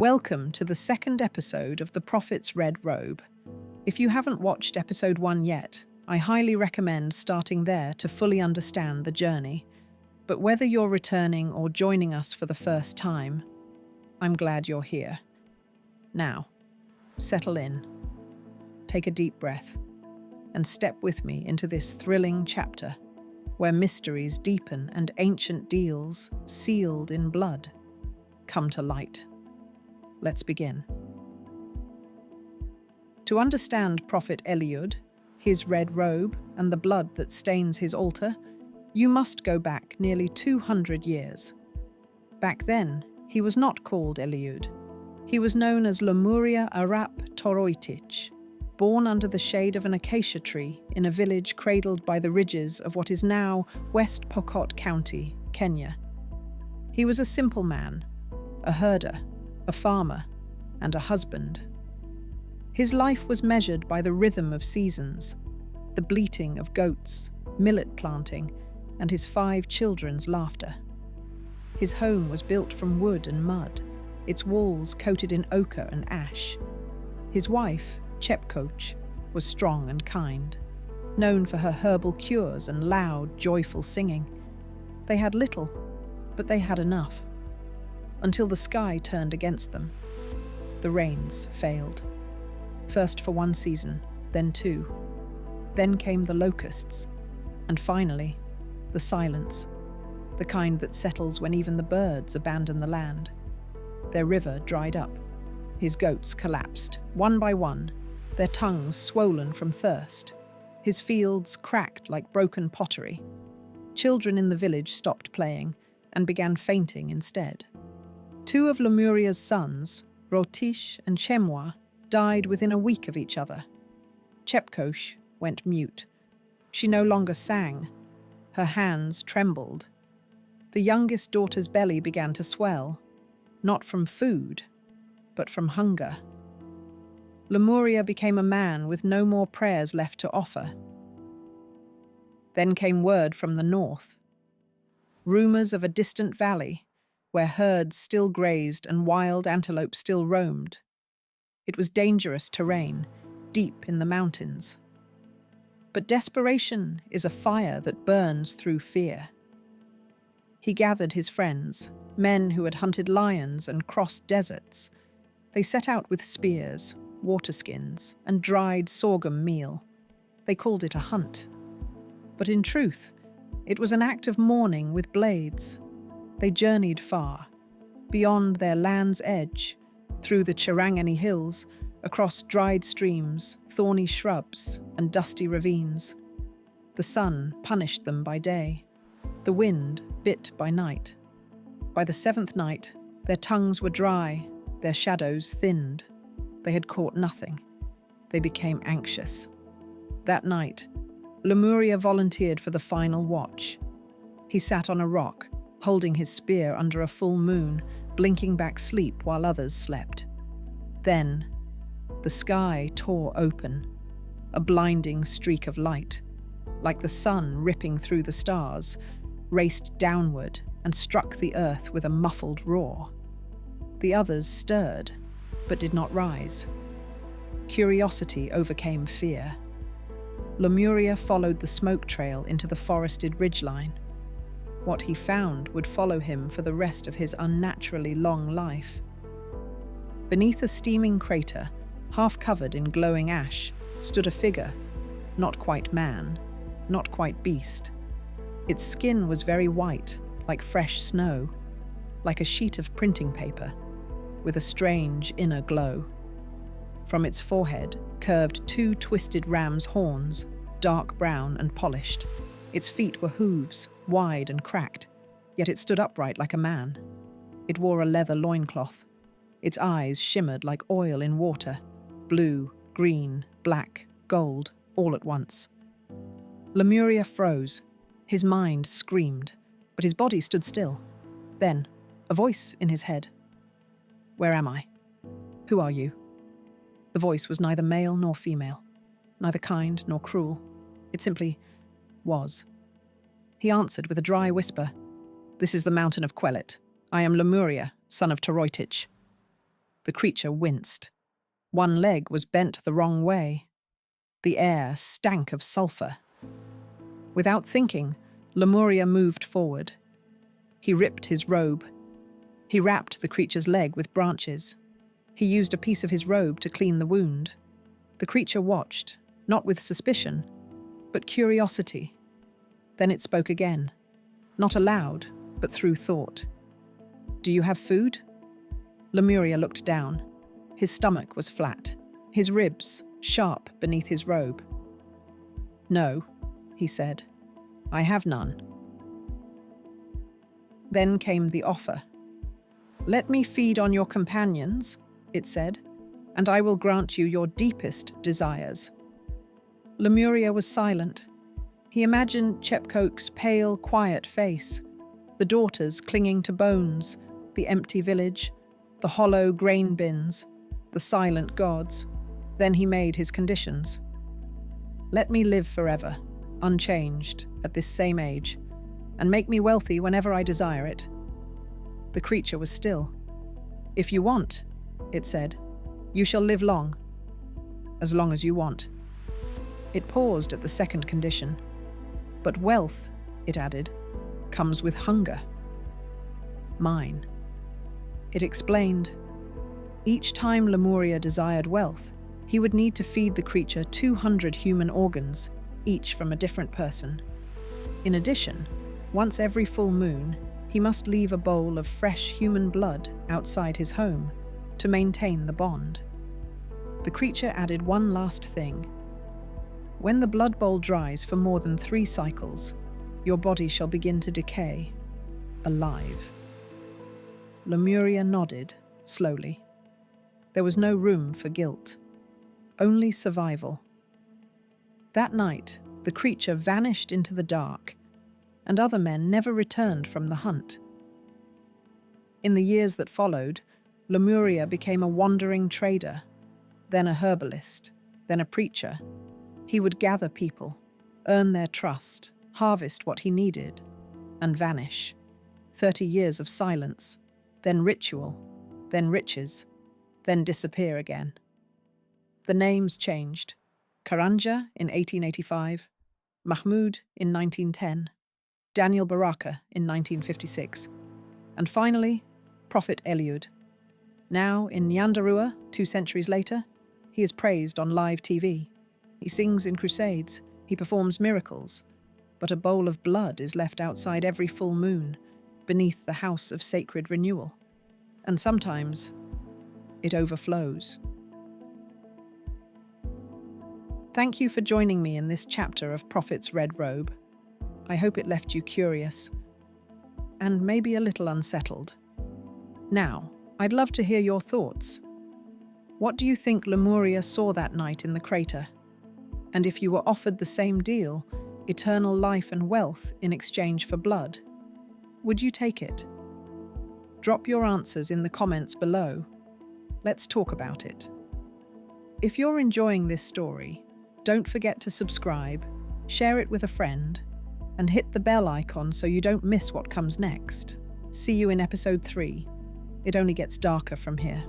Welcome to the second episode of The Prophet's Red Robe. If you haven't watched episode 1 yet, I highly recommend starting there to fully understand the journey. But whether you're returning or joining us for the first time, I'm glad you're here. Now, settle in, take a deep breath, and step with me into this thrilling chapter where mysteries deepen and ancient deals, sealed in blood, come to light. Let's begin. To understand Prophet Eliud, his red robe, and the blood that stains his altar, you must go back nearly 200 years. Back then, he was not called Eliud. He was known as Lomuria Arap Toroitich, born under the shade of an acacia tree in a village cradled by the ridges of what is now West Pokot County, Kenya. He was a simple man, a herder, a farmer, and a husband. His life was measured by the rhythm of seasons, the bleating of goats, millet planting, and his 5 children's laughter. His home was built from wood and mud, its walls coated in ochre and ash. His wife, Chepkoch, was strong and kind, known for her herbal cures and loud, joyful singing. They had little, but they had enough. Until the sky turned against them. The rains failed. First for 1 season, then 2. Then came the locusts, and finally, the silence, the kind that settles when even the birds abandon the land. Their river dried up. His goats collapsed, one by one, their tongues swollen from thirst. His fields cracked like broken pottery. Children in the village stopped playing and began fainting instead. 2 of Lamuria's sons, Rotich and Chemwa, died within a week of each other. Chepkoch went mute. She no longer sang. Her hands trembled. The youngest daughter's belly began to swell, not from food, but from hunger. Lomuria became a man with no more prayers left to offer. Then came word from the north. Rumors of a distant valley, where herds still grazed and wild antelope still roamed. It was dangerous terrain, deep in the mountains. But desperation is a fire that burns through fear. He gathered his friends, men who had hunted lions and crossed deserts. They set out with spears, water skins, and dried sorghum meal. They called it a hunt. But in truth, it was an act of mourning with blades. They journeyed far, beyond their land's edge, through the Chirangani hills, across dried streams, thorny shrubs, and dusty ravines. The sun punished them by day. The wind bit by night. By the 7th night, their tongues were dry, their shadows thinned. They had caught nothing. They became anxious. That night, Lemuria volunteered for the final watch. He sat on a rock, holding his spear under a full moon, blinking back sleep while others slept. Then, the sky tore open, a blinding streak of light, like the sun ripping through the stars, raced downward and struck the earth with a muffled roar. The others stirred, but did not rise. Curiosity overcame fear. Lomuria followed the smoke trail into the forested ridgeline. What he found would follow him for the rest of his unnaturally long life. Beneath a steaming crater, half covered in glowing ash, stood a figure, not quite man, not quite beast. Its skin was very white, like fresh snow, like a sheet of printing paper, with a strange inner glow. From its forehead curved 2 twisted ram's horns, dark brown and polished. Its feet were hooves, wide and cracked, yet it stood upright like a man. It wore a leather loincloth. Its eyes shimmered like oil in water, blue, green, black, gold, all at once. Lemuria froze. His mind screamed, but his body stood still. Then, a voice in his head. "Where am I? Who are you?" The voice was neither male nor female, neither kind nor cruel. It simply was. He answered with a dry whisper, "This is the mountain of Quelet. I am Lemuria, son of Toroitich." The creature winced. One leg was bent the wrong way. The air stank of sulfur. Without thinking, Lomuria moved forward. He ripped his robe. He wrapped the creature's leg with branches. He used a piece of his robe to clean the wound. The creature watched, not with suspicion, but curiosity. Then it spoke again, not aloud, but through thought. "Do you have food?" Lemuria looked down. His stomach was flat, his ribs sharp beneath his robe. "No," he said, "I have none." Then came the offer. "Let me feed on your companions," it said, "and I will grant you your deepest desires." Lemuria was silent. He imagined Chepkok's pale, quiet face, the daughters clinging to bones, the empty village, the hollow grain bins, the silent gods. Then he made his conditions. "Let me live forever, unchanged, at this same age, and make me wealthy whenever I desire it." The creature was still. "If you want," it said, "you shall live long as you want." It paused at the second condition. "But wealth," it added, "comes with hunger." "Mine." It explained. Each time Lemuria desired wealth, he would need to feed the creature 200 human organs, each from a different person. In addition, once every full moon, he must leave a bowl of fresh human blood outside his home to maintain the bond. The creature added one last thing. "When the blood bowl dries for more than 3 cycles, your body shall begin to decay, alive." Lomuria nodded, slowly. There was no room for guilt, only survival. That night, the creature vanished into the dark, and other men never returned from the hunt. In the years that followed, Lomuria became a wandering trader, then a herbalist, then a preacher. He would gather people, earn their trust, harvest what he needed, and vanish. 30 years of silence, then ritual, then riches, then disappear again. The names changed. Karanja in 1885, Mahmud in 1910, Daniel Baraka in 1956, and finally, Prophet Eliud. Now in Nyandarua, 2 centuries later, he is praised on live TV. He sings in crusades, he performs miracles, but a bowl of blood is left outside every full moon, beneath the house of sacred renewal. And sometimes, it overflows. Thank you for joining me in this chapter of Prophet's Red Robe. I hope it left you curious, and maybe a little unsettled. Now, I'd love to hear your thoughts. What do you think Lemuria saw that night in the crater? And if you were offered the same deal, eternal life and wealth in exchange for blood, would you take it? Drop your answers in the comments below. Let's talk about it. If you're enjoying this story, don't forget to subscribe, share it with a friend, and hit the bell icon so you don't miss what comes next. See you in episode 3. It only gets darker from here.